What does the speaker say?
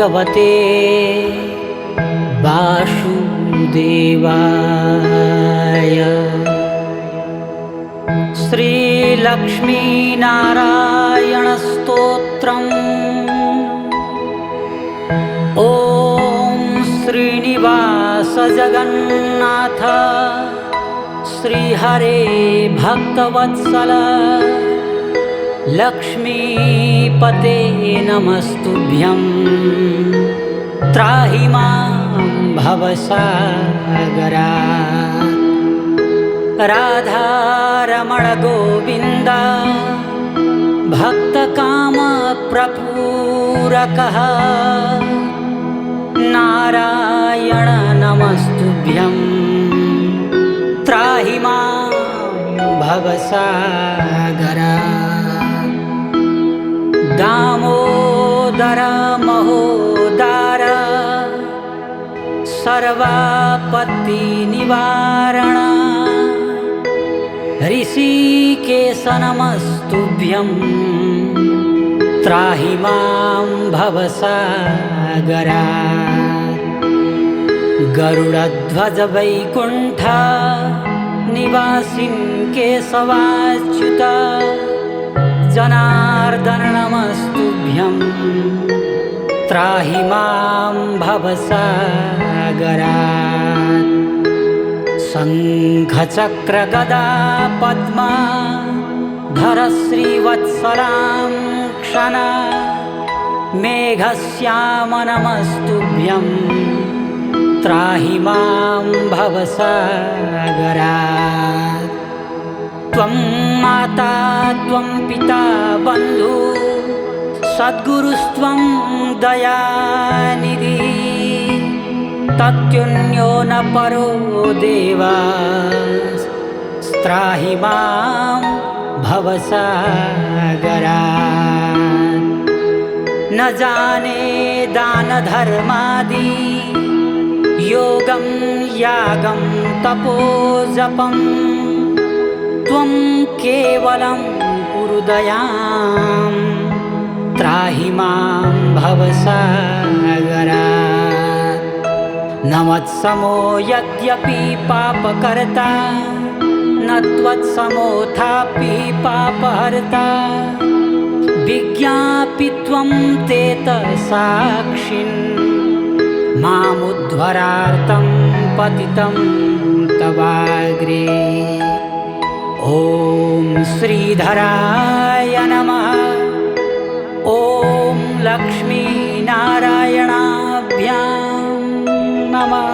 भगवते वासुदेवाय। श्रीलक्ष्मीनारायणस्तोत्रम्। ॐ श्रीनिवास जगन्नाथ श्रीहरे भक्तवत्सल लक्ष्मीपते नमस्तुभ्यं। त्राहि मां भवसागरात्। राधारमण गोविन्द भक्तकामप्रपूरकः। नारायण नमस्तुभ्यं। त्राहि मां भवसागरात्। दामोदर महोदार सर्वापत्तिनिवारण। ऋषिकेश नमस्तुभ्यं। त्राहि मां भवसागरात्। गरुडध्वज वैकुण्ठ निवासिन् केशवाच्युत जनार्दन नमस्तुभ्यं। त्राहि मां भवसागरात्। शङ्खचक्रगदा पद्मा धर श्रीवत्सलां क्षण। मेघश्याम नमस्तुभ्यं। त्राहि मां भवसागरात्। त्वं माता त्वं पिता बन्धु सद्गुरुस्त्वं दयानिधि। तत्तुल्यो न परो देवा। त्राहि मां भवसागरात्। न जाने दान धर्मादि योगं यागं तपो जपं। त्वं केवलं कुरु दयां। त्राहि मां भवसागरात्। न मत्समो यद्यपि पापकर्ता न त्वत्समोऽथापि पापहर्ता। विज्ञापि त्वं तेतसाक्षिन् मामुद्धरार्तं पतितं तवाग्रे। ॐ श्रीधराय नमः। ॐ लक्ष्मीनारायणाभ्यां नमः।